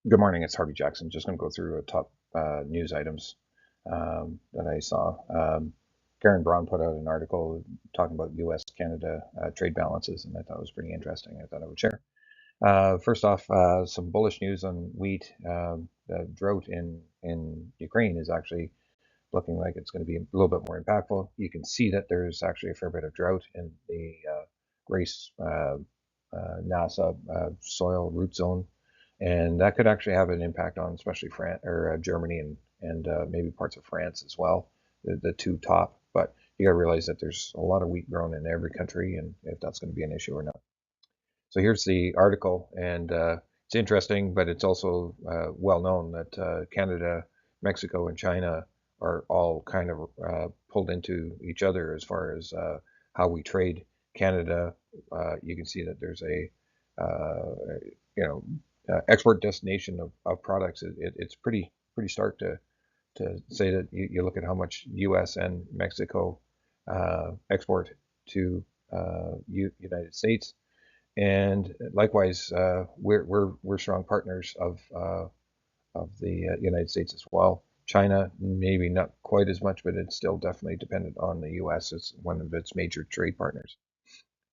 Good morning, it's Harvey Jackson. Just going to go through top news items that I saw. Karen Braun put out an article talking about U.S.-Canada trade balances, and I thought it was pretty interesting. I thought I would share. First off, some bullish news on wheat. The drought in Ukraine is actually looking like it's going to be a little bit more impactful. You can see that there's actually a fair bit of drought in the Grace NASA soil root zone, and that could actually have an impact on especially France or Germany and maybe parts of France as well, the two top. But you got to realize that there's a lot of wheat grown in every country, and if that's going to be an issue or not. So here's the article, and it's interesting, but it's also well known that Canada, Mexico, and China are all kind of pulled into each other as far as how we trade. Canada, you can see that there's a you know export destination of products. It's pretty stark to say that you look at how much U.S. and Mexico export to United States, and likewise, we're strong partners of the United States as well. China, maybe not quite as much, but it's still definitely dependent on the U.S. It's one of its major trade partners.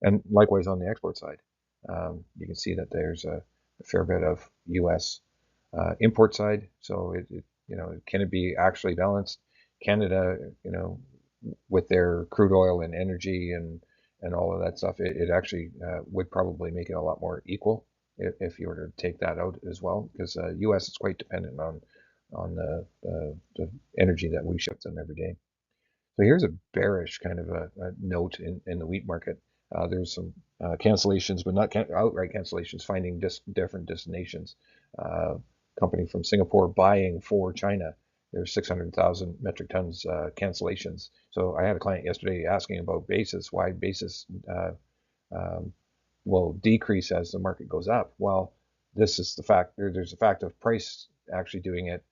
And likewise on the export side, you can see that there's a fair bit of U.S. Import side. So can it be actually balanced? Canada, with their crude oil and energy and all of that stuff, it actually would probably make it a lot more equal if you were to take that out as well, because U.S. is quite dependent on the energy that we ship them every day. So here's a bearish kind of a note in the wheat market. There's some cancellations, but not outright cancellations, finding different destinations. Company from Singapore buying for China. There's 600,000 metric tons cancellations. So I had a client yesterday asking about basis, why basis will decrease as the market goes up. Well, this is the fact. There's a fact of price actually doing it,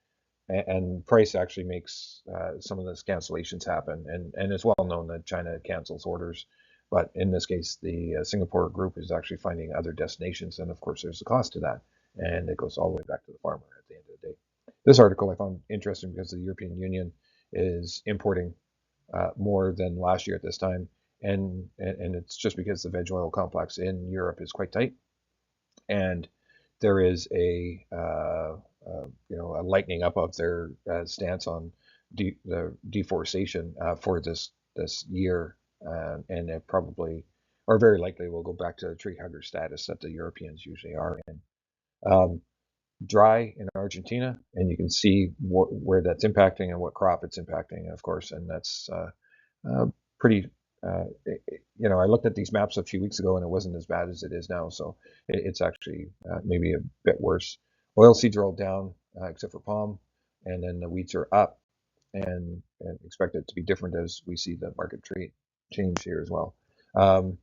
and price actually makes some of those cancellations happen. And it's well known that China cancels orders, but in this case, the Singapore group is actually finding other destinations, and of course, there's a cost to that, and it goes all the way back to the farmer at the end of the day. This article I found interesting because the European Union is importing more than last year at this time, and it's just because the veg oil complex in Europe is quite tight, and there is a lightening up of their stance on the deforestation for this year, and it probably or very likely will go back to the tree hugger status that the Europeans usually are in. Um, Dry in Argentina, and you can see where that's impacting and what crop it's impacting, of course, and that's pretty. I looked at these maps a few weeks ago, and it wasn't as bad as it is now. So it's actually maybe a bit worse. Oilseeds are all down except for palm, and then the wheats are up, and expect it to be different as we see the market trade change here as well. Um,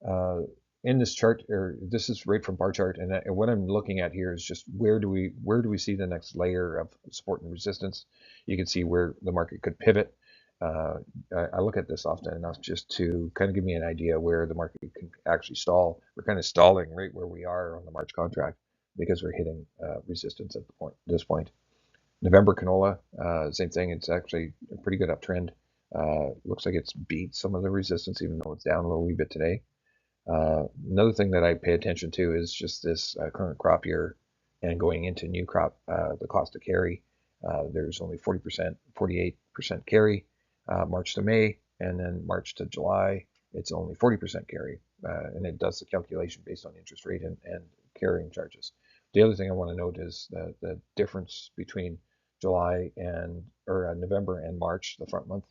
uh, in this chart, or this is right from Barchart, and what I'm looking at here is just where do we see the next layer of support and resistance. You can see where the market could pivot. Uh, I look at this often enough just to kind of give me an idea where the market can actually stall. We're kind of stalling right where we are on the March contract because we're hitting resistance at this point. November canola, same thing. It's actually a pretty good uptrend. Looks like it's beat some of the resistance, even though it's down a little wee bit today. Another thing that I pay attention to is just this current crop year and going into new crop, the cost to carry. There's only 40%, 48% carry March to May, and then March to July, it's only 40% carry. And it does the calculation based on interest rate and carrying charges. The other thing I want to note is the difference between July or November and March, the front month.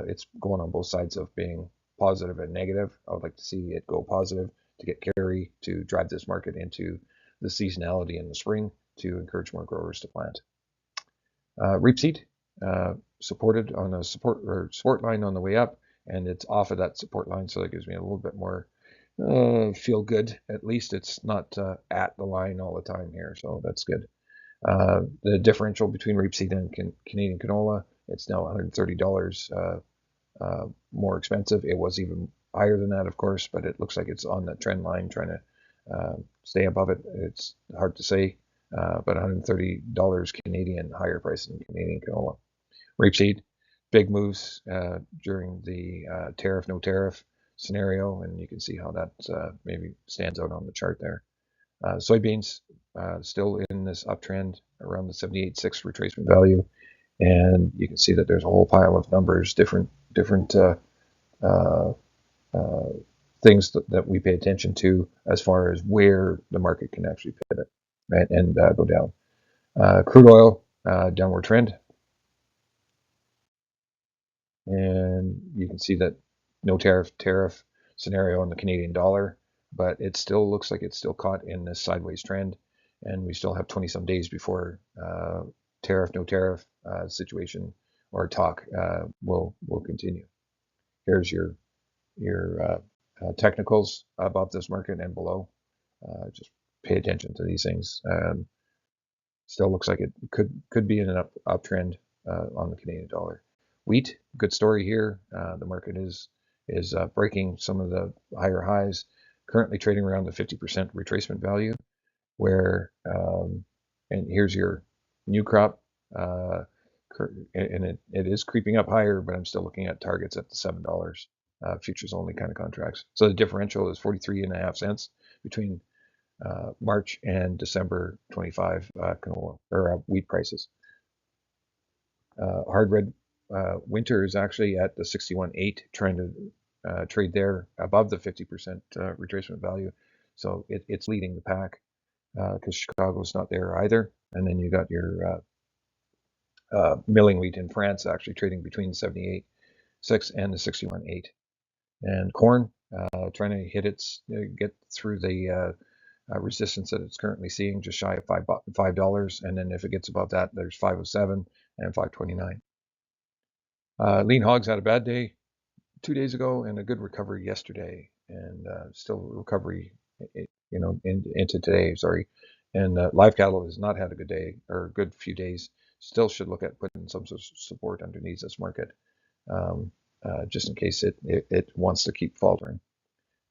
It's going on both sides of being positive and negative. I would like to see it go positive to get carry to drive this market into the seasonality in the spring to encourage more growers to plant. Rapeseed supported on a support line on the way up, and it's off of that support line, so that gives me a little bit more feel good. At least it's not at the line all the time here, so that's good. The differential between rapeseed and Canadian canola, it's now $130 more expensive. It was even higher than that, of course, but it looks like it's on that trend line, trying to stay above it. It's hard to say. about $130 Canadian higher price than Canadian canola. Rapeseed, big moves during the tariff, no tariff scenario, and you can see how that maybe stands out on the chart there. Soybeans still in this uptrend around the 78.6 retracement value, and you can see that there's a whole pile of numbers, different uh, uh, things that we pay attention to as far as where the market can actually pivot, right, and go down. Crude oil, downward trend. And you can see that no tariff scenario on the Canadian dollar, but it still looks like it's still caught in this sideways trend, and we still have 20 some days before no tariff situation or talk will continue. Here's your technicals above this market and below. Just pay attention to these things. Still looks like it could be in an uptrend on the Canadian dollar. Wheat, good story here. The market is breaking some of the higher highs, currently trading around the 50% retracement value. Where and here's your new crop, and it is creeping up higher, but I'm still looking at targets at the $7 futures only kind of contracts. So the differential is 43.5 cents between March and December 25 canola or wheat prices. Hard red winter is actually at the 61.8, trying to trade there above the 50% retracement value. So it's leading the pack because Chicago's not there either. And then you got your milling wheat in France actually trading between 78.6 and the 61.8. And corn trying to hit its get through the resistance that it's currently seeing, just shy of $5. And then if it gets above that, there's 507 and 529. Lean hogs had a bad day 2 days ago and a good recovery yesterday, and still recovery, into today. Sorry, and live cattle has not had a good day or a good few days. Still should look at putting some sort of support underneath this market, just in case it wants to keep faltering.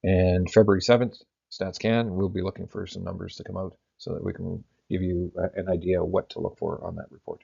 And February 7th, StatsCan, we'll be looking for some numbers to come out so that we can give you an idea what to look for on that report.